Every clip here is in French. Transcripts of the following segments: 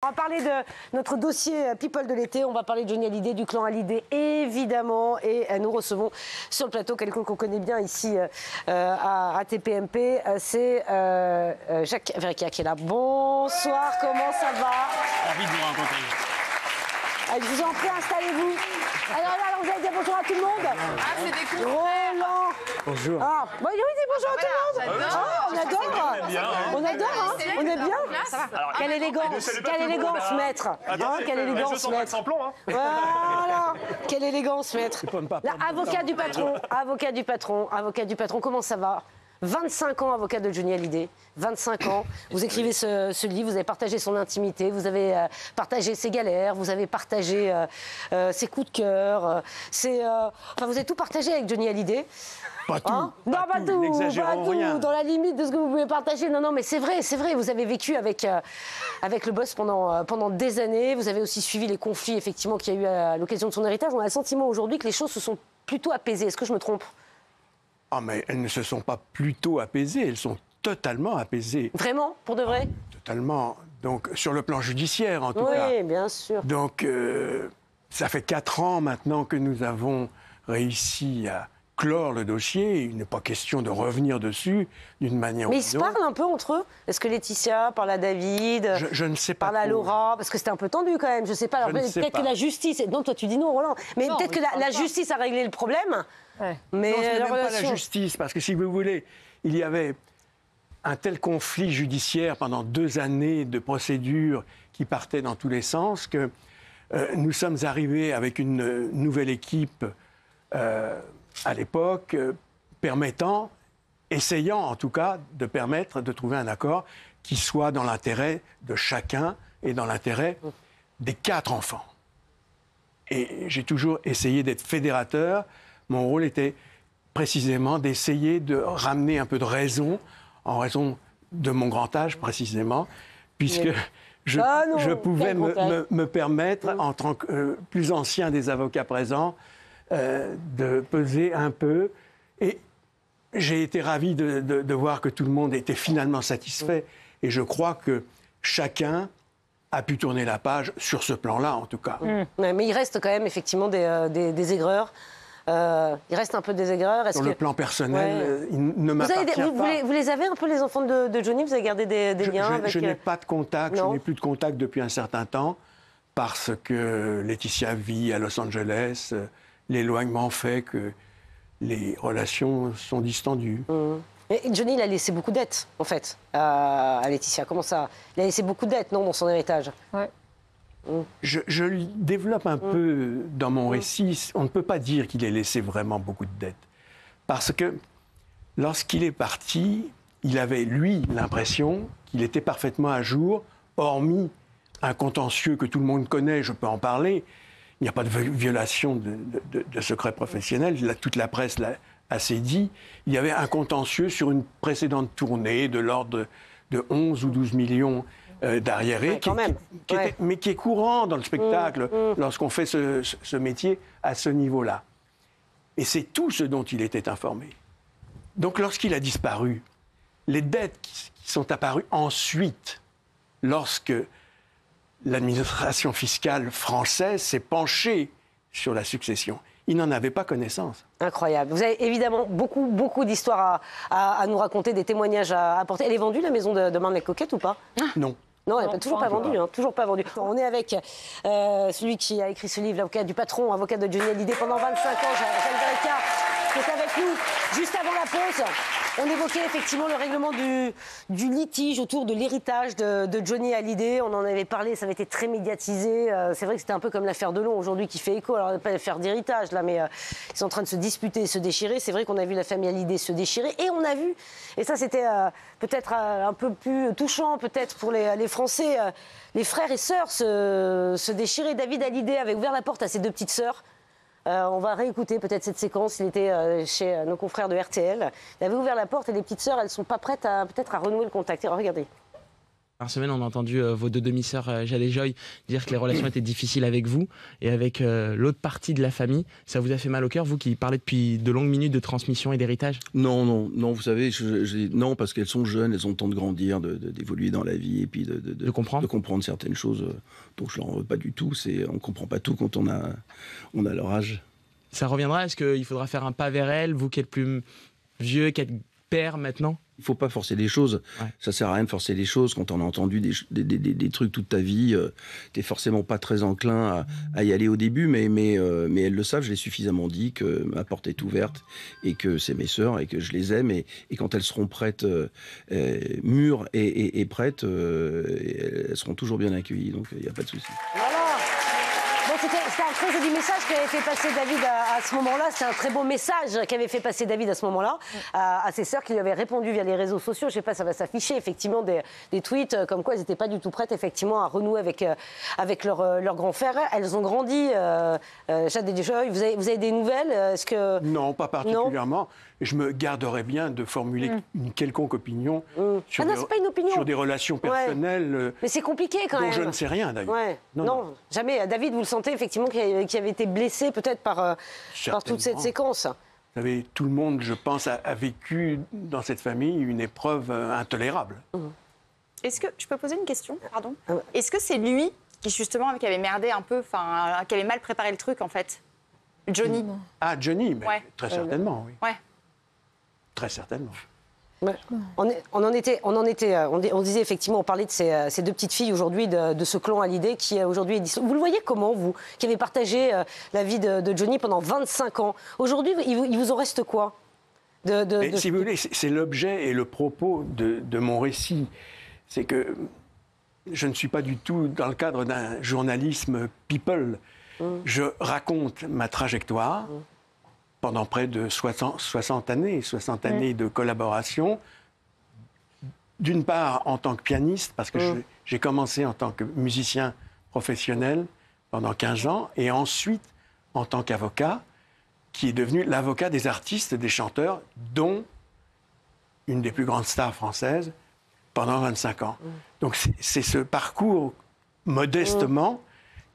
On va parler de notre dossier People de l'été, on va parler de Johnny Hallyday, du clan Hallyday évidemment, et nous recevons sur le plateau quelqu'un qu'on connaît bien ici à TPMP, c'est Jacques Verrica qui est là. Bonsoir, comment ça va? Ravi de vous rencontrer. Allez, je vous en prie, installez-vous. Alors, vous allez dire bonjour à tout le monde? Ah, c'est des coups. Roland. Bonjour. Ah, bah, oui, bonjour à tout le monde. Ah, on adore. On adore, hein. On est bien. Alors, Quelle élégance, maître. Quelle élégance, maître. Voilà. Quelle élégance, maître. Là, avocat du patron, comment ça va? 25 ans avocat de Johnny Hallyday, 25 ans. Vous écrivez ce livre, vous avez partagé son intimité, vous avez partagé ses galères, vous avez partagé ses coups de cœur. Enfin, vous avez tout partagé avec Johnny Hallyday. Pas tout. Hein? Non, pas tout. Rien. Dans la limite de ce que vous pouvez partager. Non, mais c'est vrai. Vous avez vécu avec le boss pendant des années. Vous avez aussi suivi les conflits, effectivement, qu'il y a eu à l'occasion de son héritage. On a le sentiment aujourd'hui que les choses se sont plutôt apaisées. Est-ce que je me trompe? Ah, mais elles ne se sont pas plutôt apaisées, elles sont totalement apaisées. Vraiment? Pour de vrai? Totalement. Donc, sur le plan judiciaire, en tout cas. Oui, bien sûr. Donc, ça fait 4 ans maintenant que nous avons réussi à clore le dossier. Il n'est pas question de revenir dessus d'une manière ou d'une autre. Mais ils se parlent un peu entre eux? Est-ce que Laetitia parle à David? Je ne sais pas. Parle à Laura? Parce que c'était un peu tendu quand même. Je ne sais pas. Alors, peut-être que la justice. Non, toi tu dis non, Roland. Mais peut-être que la justice a réglé le problème. Ouais. Mais non, ce n'est même pas la relation... justice, parce que si vous voulez, il y avait un tel conflit judiciaire pendant 2 années de procédures qui partaient dans tous les sens que nous sommes arrivés avec une nouvelle équipe à l'époque, essayant en tout cas de permettre de trouver un accord qui soit dans l'intérêt de chacun et dans l'intérêt des 4 enfants. Et j'ai toujours essayé d'être fédérateur. Mon rôle était précisément d'essayer de ramener un peu de raison, en raison de mon grand âge précisément, puisque je pouvais me permettre, en tant que plus ancien des avocats présents, de peser un peu. Et j'ai été ravi de voir que tout le monde était finalement satisfait. Et je crois que chacun a pu tourner la page sur ce plan-là, en tout cas. Mais il reste quand même effectivement des aigreurs. Il reste un peu des aigreurs. Sur le plan personnel, il ne m'appartient pas. Vous les avez un peu, les enfants de Johnny? Vous avez gardé des liens avec... Je n'ai pas de contact, non. Je n'ai plus de contact depuis un certain temps, parce que Laetitia vit à Los Angeles. L'éloignement fait que les relations sont distendues. Mais Johnny, il a laissé beaucoup de dettes, en fait, à Laetitia. Comment ça? Il a laissé beaucoup de dettes, non, dans son héritage? Ouais. Je le développe un peu dans mon récit. On ne peut pas dire qu'il ait laissé vraiment beaucoup de dettes. Parce que lorsqu'il est parti, il avait, lui, l'impression qu'il était parfaitement à jour, hormis un contentieux que tout le monde connaît, je peux en parler. Il n'y a pas de violation de secret professionnel. Toute la presse l'a assez dit. Il y avait un contentieux sur une précédente tournée de l'ordre de 11 ou 12 millions d'arriérés, mais qui est courant dans le spectacle lorsqu'on fait ce métier à ce niveau-là. Et c'est tout ce dont il était informé. Donc lorsqu'il a disparu, les dettes qui sont apparues ensuite, lorsque l'administration fiscale française s'est penchée sur la succession, il n'en avait pas connaissance. Incroyable. Vous avez évidemment beaucoup d'histoires à nous raconter, des témoignages à apporter. Elle est vendue, la maison de Marne-la-Coquette, ou pas? Non. Non, elle n'est toujours pas vendue, toujours pas vendue. On est avec celui qui a écrit ce livre, l'avocat du patron, avocat de Johnny Hallyday pendant 25 ans, Jacques Verrica, qui est avec nous juste avant la pause. On évoquait effectivement le règlement du litige autour de l'héritage de Johnny Hallyday. On en avait parlé, ça avait été très médiatisé. C'est vrai que c'était un peu comme l'affaire Delon aujourd'hui qui fait écho. Alors, pas l'affaire d'héritage, là, mais ils sont en train de se disputer et se déchirer. C'est vrai qu'on a vu la famille Hallyday se déchirer. Et on a vu, et ça c'était peut-être un peu plus touchant, peut-être pour les Français, les frères et sœurs se déchirer. David Hallyday avait ouvert la porte à ses 2 petites sœurs. On va réécouter peut-être cette séquence. Il était chez nos confrères de RTL. Il avait ouvert la porte et les petites sœurs, elles ne sont pas prêtes peut-être à renouer le contact. Alors, regardez. Par semaine, on a entendu vos deux demi-sœurs, Jade et Joy, dire que les relations étaient difficiles avec vous et avec l'autre partie de la famille. Ça vous a fait mal au cœur, vous qui parlez depuis de longues minutes de transmission et d'héritage? Non, vous savez, non, parce qu'elles sont jeunes, elles ont le temps de grandir, d'évoluer dans la vie et puis de comprendre certaines choses. Donc je leur en veux pas du tout. On ne comprend pas tout quand on a leur âge. Ça reviendra? Est-ce qu'il faudra faire un pas vers elle, vous qui êtes plus vieux, qui êtes père maintenant? Il ne faut pas forcer les choses. Ouais. Ça ne sert à rien de forcer les choses. Quand on a entendu des trucs toute ta vie, tu n'es forcément pas très enclin à y aller au début, mais elles le savent. Je l'ai suffisamment dit que ma porte est ouverte et que c'est mes sœurs et que je les aime. Et quand elles seront prêtes, mûres et prêtes, elles seront toujours bien accueillies. Donc il n'y a pas de souci. Voilà. Bon, c'était un très joli message qu'avait fait passer David à ce moment-là. C'est un très beau message qu'avait fait passer David à ce moment-là à ses sœurs qui lui avaient répondu via les réseaux sociaux. Je ne sais pas, ça va s'afficher effectivement des tweets comme quoi elles n'étaient pas du tout prêtes effectivement à renouer avec leur grand frère. Elles ont grandi. Jade et Joy, vous avez des nouvelles? Est-ce que... Non, pas particulièrement. Non. Je me garderais bien de formuler une quelconque opinion sur, c'est pas une opinion. Sur des relations personnelles. Mais c'est compliqué quand même. Dont je ne sais rien d'ailleurs. Ouais. Non, jamais. David, vous le sentez effectivement qui avait été blessé peut-être par toute cette séquence. Vous savez, tout le monde, je pense, a vécu dans cette famille une épreuve intolérable. Est-ce que je peux poser une question? Pardon. Est-ce que c'est lui qui justement qui avait merdé un peu, qui avait mal préparé le truc en fait? Johnny. Ah, Johnny, mais très certainement, oui. Ouais. Très certainement. Ouais. On disait effectivement, on parlait de ces deux petites filles aujourd'hui, de ce clan Hallyday qui aujourd'hui est dissous. Vous le voyez comment, vous, qui avez partagé la vie de Johnny pendant 25 ans? Aujourd'hui, il vous en reste quoi Si vous voulez, c'est l'objet et le propos de mon récit. C'est que je ne suis pas du tout dans le cadre d'un journalisme people. Je raconte ma trajectoire. Pendant près de 60 années de collaboration. D'une part, en tant que pianiste, parce que j'ai commencé en tant que musicien professionnel pendant 15 ans, et ensuite en tant qu'avocat, qui est devenu l'avocat des artistes, des chanteurs, dont une des plus grandes stars françaises, pendant 25 ans. Donc c'est ce parcours, modestement...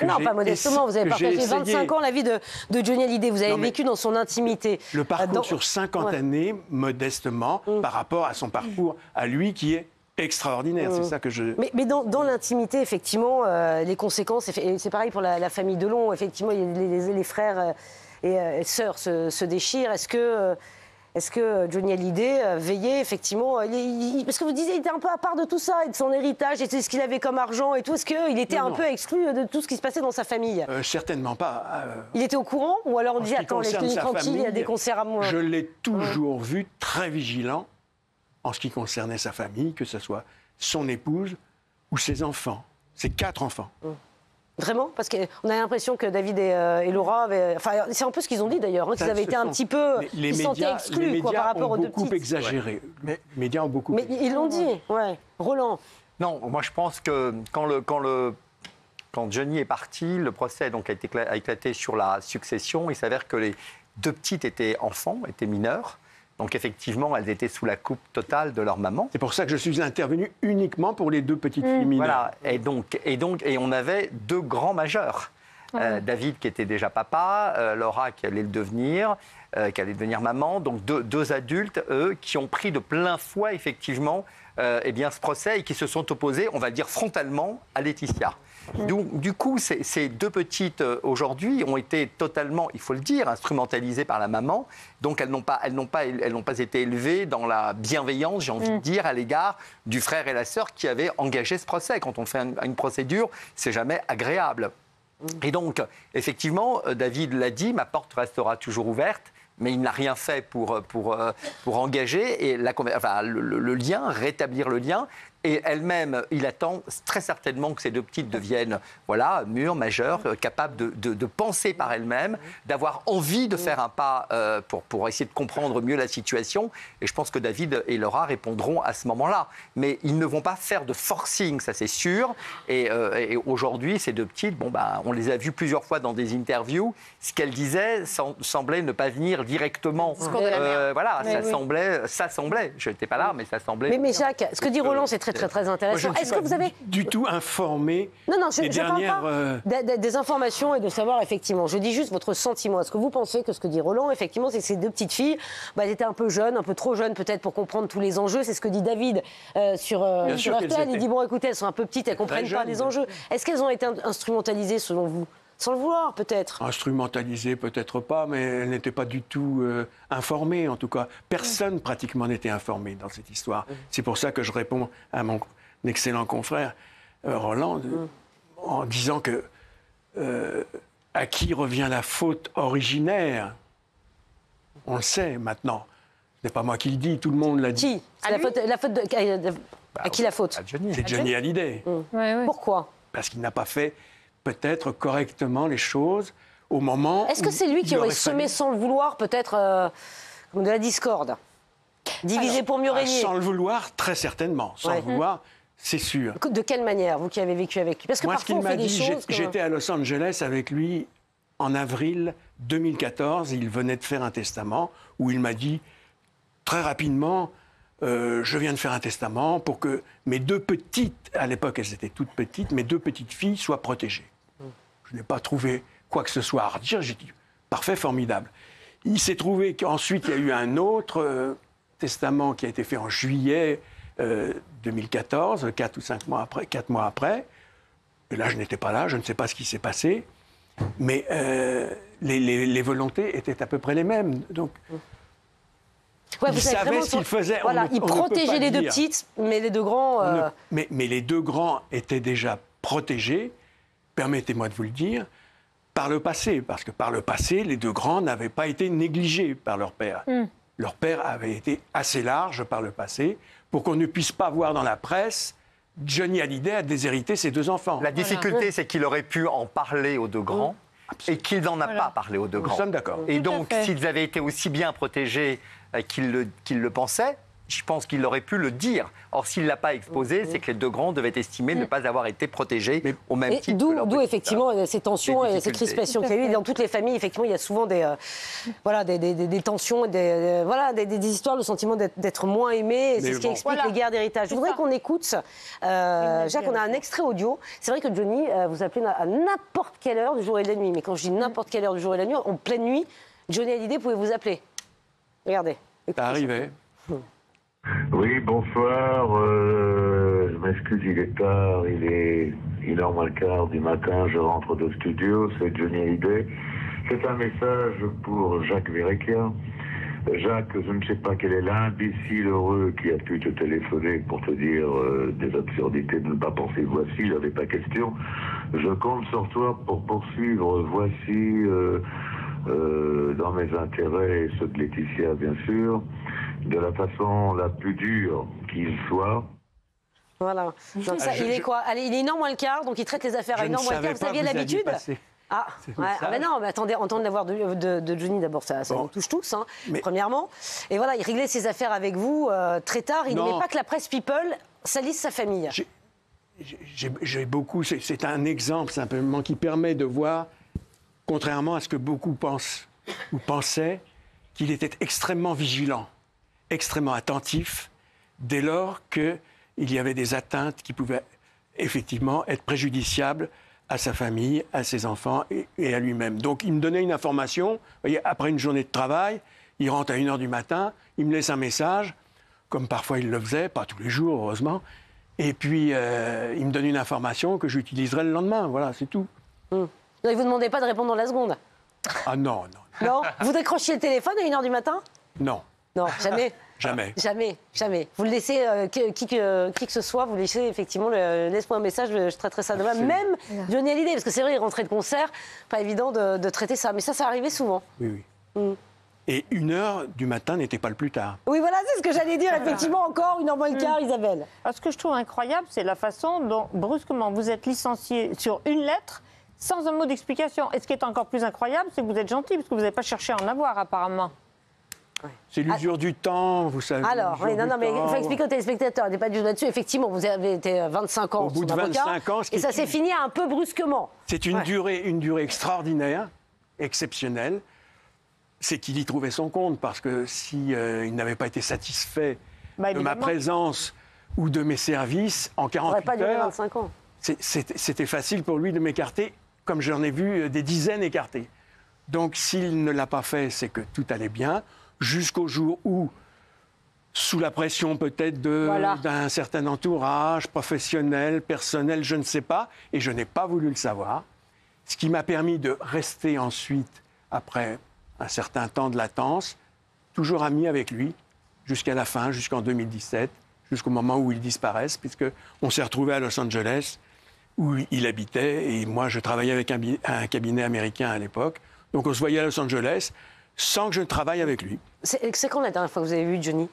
Non, pas modestement, vous avez partagé 25 ans la vie de Johnny Hallyday, vous avez vécu dans son intimité. Le parcours sur 50 années, modestement, par rapport à son parcours, à lui qui est extraordinaire, c'est ça que je... Mais dans l'intimité, effectivement, les conséquences, c'est pareil pour la famille Delon, effectivement, les frères et sœurs se déchirent. Est-ce que Johnny Hallyday veillait effectivement... parce que vous disiez qu'il était un peu à part de tout ça, et de son héritage, et de ce qu'il avait comme argent et tout. Est-ce qu'il était un peu exclu de tout ce qui se passait dans sa famille? Certainement pas. Il était au courant? Ou alors on disait, attends, laisse-le tranquille, il y a des concerts à moi. Je l'ai toujours vu très vigilant en ce qui concernait sa famille, que ce soit son épouse ou ses enfants. Ses 4 enfants. Vraiment? Parce qu'on a l'impression que David et Laura avaient... Enfin, c'est un peu ce qu'ils ont dit d'ailleurs, qu'ils avaient été un petit peu... Ils se sentaient exclus par rapport aux deux petites. Les médias ont beaucoup exagéré. Les médias ont beaucoup exagéré. Mais ils l'ont dit, ouais. Roland? Non, moi je pense que quand Johnny est parti, le procès donc, a éclaté sur la succession. Il s'avère que les deux petites étaient enfants, étaient mineures. Donc effectivement, elles étaient sous la coupe totale de leur maman. C'est pour ça que je suis intervenu uniquement pour les deux petites filles mineures. Voilà, et on avait 2 grands majeurs. David qui était déjà papa, Laura qui allait le devenir, qui allait devenir maman. Donc deux adultes, eux, qui ont pris de plein fouet effectivement ce procès et qui se sont opposés, on va dire frontalement, à Laetitia. Du coup, ces deux petites, aujourd'hui, ont été totalement, il faut le dire, instrumentalisées par la maman. Donc, elles n'ont pas été élevées dans la bienveillance, j'ai envie de dire, à l'égard du frère et la sœur qui avaient engagé ce procès. Quand on fait une procédure, c'est jamais agréable. Et donc, effectivement, David l'a dit, ma porte restera toujours ouverte. Mais il n'a rien fait pour engager et le lien, rétablir le lien. Et elle-même, il attend très certainement que ces deux petites deviennent mûres, majeures, capables de penser par elles-mêmes, d'avoir envie de faire un pas pour essayer de comprendre mieux la situation. Et je pense que David et Laura répondront à ce moment-là. Mais ils ne vont pas faire de forcing, ça c'est sûr. Et aujourd'hui, ces deux petites, on les a vues plusieurs fois dans des interviews. Ce qu'elles disaient semblait ne pas venir directement. Ça semblait. Je n'étais pas là, mais ça semblait. Mais Jacques, ce que dit Roland, c'est très très intéressant. Moi, je ne suis pas du tout informé des dernières... des informations et de savoir, effectivement. Je dis juste votre sentiment. Est-ce que vous pensez que ce que dit Roland, effectivement, c'est que ces deux petites filles, elles étaient un peu jeunes, un peu trop jeunes peut-être pour comprendre tous les enjeux. C'est ce que dit David sur RTL. Il dit, bon, écoutez, elles sont un peu petites, elles ne comprennent pas les enjeux. Est-ce qu'elles ont été instrumentalisées, selon vous ? Sans le vouloir, peut-être. Instrumentalisées, peut-être pas, mais elles n'étaient pas du tout informées, en tout cas. Personne, pratiquement, n'était informé dans cette histoire. C'est pour ça que je réponds à mon excellent confrère Roland, en disant que à qui revient la faute originaire? On le sait maintenant. Ce n'est pas moi qui le dis, tout le monde l'a dit. Qui? À qui la faute? C'est Johnny Hallyday. Pourquoi? Parce qu'il n'a pas fait peut-être correctement les choses au moment. Est-ce que c'est lui qui aurait semé sans le vouloir peut-être de la discorde? Diviser pour mieux régner? Sans le vouloir, très certainement. Sans le vouloir, c'est sûr. De quelle manière, vous qui avez vécu avec lui? Parce que moi, ce qu'il m'a dit, j'étais à Los Angeles avec lui en avril 2014. Il venait de faire un testament où il m'a dit très rapidement, je viens de faire un testament pour que mes deux petites, à l'époque elles étaient toutes petites, mes deux petites filles soient protégées. Je n'ai pas trouvé quoi que ce soit à redire. J'ai dit, parfait, formidable. Il s'est trouvé qu'ensuite, il y a eu un autre testament qui a été fait en juillet 2014, 4 mois après. Et là, je n'étais pas là, je ne sais pas ce qui s'est passé. Mais les volontés étaient à peu près les mêmes. Donc, il savait ce qu'il faisait. Voilà, il protégeait les deux petites, mais les deux grands... Mais les deux grands étaient déjà protégés, permettez-moi de vous le dire, par le passé. Parce que par le passé, les deux grands n'avaient pas été négligés par leur père. Leur père avait été assez large par le passé pour qu'on ne puisse pas voir dans la presse Johnny Hallyday a déshérité ses deux enfants. La difficulté, c'est qu'il aurait pu en parler aux deux grands et qu'il n'en a pas parlé aux deux grands. Nous sommes d'accord. Et donc, s'ils avaient été aussi bien protégés qu'il le pensait, je pense qu'il aurait pu le dire. Or, s'il ne l'a pas exposé, c'est que les deux grands devaient estimer ne pas avoir été protégés au même titre que leur d'où effectivement ces tensions et ces crispations qu'il y a eu. Dans toutes les familles, effectivement, il y a souvent des tensions, des histoires, le sentiment d'être moins aimé. C'est ce qui explique les guerres d'héritage. Je voudrais qu'on écoute, Jacques, on a un extrait audio. C'est vrai que Johnny, vous appelez à n'importe quelle heure du jour et de la nuit. Mais quand je dis n'importe quelle heure du jour et de la nuit, en pleine nuit, Johnny Hallyday pouvait vous appeler. Regardez. Ça arrivait. Oui, bonsoir. Je m'excuse, il est tard. Il est 1h moins le quart du matin. Je rentre de studio. C'est Johnny Hallyday. C'est un message pour Jacques Verrecchia. Jacques, je ne sais pas quel est l'imbécile heureux qui a pu te téléphoner pour te dire des absurdités de ne pas penser Voici. Il n'avait pas question. Je compte sur toi pour poursuivre Voici dans mes intérêts et ceux de Laetitia, bien sûr, de la façon la plus dure qu'il soit. Voilà. Donc ça, il est quoi? Allez, il est 1h moins le quart, donc il traite les affaires à 1h moins le quart. Vous aviez l'habitude? Mais non, mais attendez, entendre la voix de Johnny, d'abord, ça nous touche tous, premièrement. Et voilà, il réglait ses affaires avec vous très tard. Il n'aimait pas que la presse People salisse sa famille. J'ai beaucoup... C'est un exemple, simplement, qui permet de voir, contrairement à ce que beaucoup pensent ou pensaient, qu'il était extrêmement vigilant, extrêmement attentif, dès lors qu'il y avait des atteintes qui pouvaient effectivement être préjudiciables à sa famille, à ses enfants et à lui-même. Donc il me donnait une information, vous voyez, après une journée de travail, il rentre à 1h du matin, il me laisse un message, comme parfois il le faisait, pas tous les jours heureusement, et puis il me donne une information que j'utiliserai le lendemain, voilà, c'est tout. Donc il ne vous demandait pas de répondre dans la seconde? Ah non. Non? Vous décrochiez le téléphone à 1h du matin? Non. Non, jamais. Jamais. Vous le laissez, qui que ce soit, vous laissez effectivement, laisse-moi un message, je traiterai ça demain. Même Johnny Hallyday, parce que c'est vrai, il rentrait de concert, pas évident de traiter ça. Mais ça arrivait souvent. Oui. Et 1h du matin n'était pas le plus tard. Oui, voilà, c'est ce que j'allais dire, effectivement, encore 1h moins le quart, Isabelle. Ce que je trouve incroyable, c'est la façon dont, brusquement, vous êtes licencié sur une lettre, sans un mot d'explication. Et ce qui est encore plus incroyable, c'est que vous êtes gentil, parce que vous n'avez pas cherché à en avoir, apparemment. C'est l'usure du temps, vous savez. Alors, mais il faut expliquer aux téléspectateurs, il n'est pas du tout là-dessus. Effectivement, vous avez été 25 ans au bout de 25 ans, et ça s'est fini un peu brusquement. C'est une durée extraordinaire, exceptionnelle. C'est qu'il y trouvait son compte, parce que si il n'avait pas été satisfait de ma présence ou de mes services en 48 Ça n'aurait pas duré heures. 25 ans. C'était facile pour lui de m'écarter, comme j'en ai vu des dizaines écartés. Donc s'il ne l'a pas fait, c'est que tout allait bien, jusqu'au jour où, sous la pression peut-être d'un certain entourage professionnel, personnel, je ne sais pas, et je n'ai pas voulu le savoir, ce qui m'a permis de rester ensuite, après un certain temps de latence, toujours ami avec lui, jusqu'à la fin, jusqu'en 2017, jusqu'au moment où il disparaisse, puisqu'on s'est retrouvés à Los Angeles, où il habitait, et moi je travaillais avec un cabinet américain à l'époque. Donc on se voyait à Los Angeles sans que je ne travaille avec lui. C'est quand la dernière fois que vous avez vu Johnny?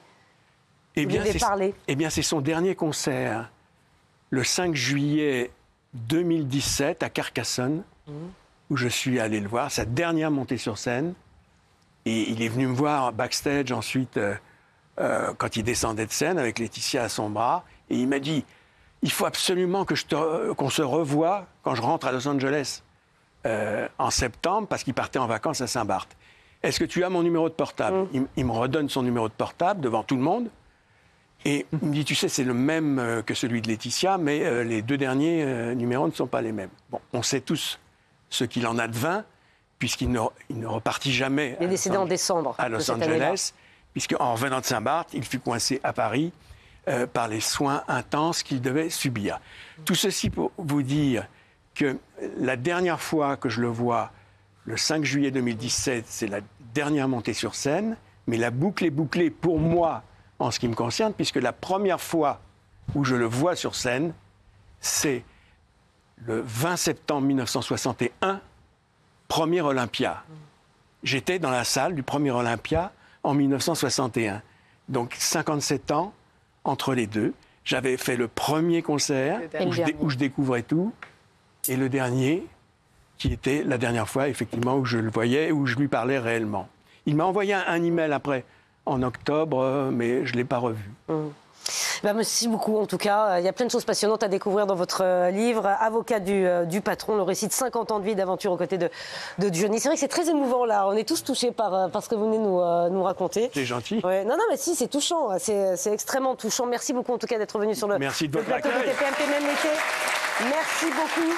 Eh Vous lui avez parlé? Eh bien, c'est son dernier concert, le 5 juillet 2017 à Carcassonne, où je suis allé le voir, sa dernière montée sur scène. Et il est venu me voir backstage ensuite, quand il descendait de scène, avec Laetitia à son bras. Et il m'a dit, il faut absolument qu'on se revoie quand je rentre à Los Angeles en septembre, parce qu'il partait en vacances à Saint-Barth. Est-ce que tu as mon numéro de portable? Il me redonne son numéro de portable devant tout le monde. Et il me dit, tu sais, c'est le même que celui de Laetitia, mais les deux derniers numéros ne sont pas les mêmes. Bon, on sait tous ce qu'il en advint, puisqu'il ne repartit jamais. Il est décédé en décembre à Los Angeles, puisqu'en revenant de Saint-Barth, il fut coincé à Paris par les soins intenses qu'il devait subir. Tout ceci pour vous dire que la dernière fois que je le vois, le 5 juillet 2017, c'est la dernière montée sur scène, mais la boucle est bouclée pour moi en ce qui me concerne, puisque la première fois où je le vois sur scène, c'est le 20 septembre 1961, premier Olympia. J'étais dans la salle du premier Olympia en 1961. Donc 57 ans entre les deux. J'avais fait le premier concert où je découvrais tout, et le dernier, qui était la dernière fois, effectivement, où je le voyais, où je lui parlais réellement. Il m'a envoyé un email après, en octobre, mais je ne l'ai pas revu. Merci beaucoup, en tout cas. Il y a plein de choses passionnantes à découvrir dans votre livre, Avocat du patron, le récit de 50 ans de vie d'aventure aux côtés de Johnny. C'est vrai que c'est très émouvant, là. On est tous touchés par ce que vous venez nous raconter. C'est gentil. Ouais. Non, mais si, c'est touchant. C'est extrêmement touchant. Merci beaucoup, en tout cas, d'être venu sur le plateau de TPMP, même l'été. Merci beaucoup.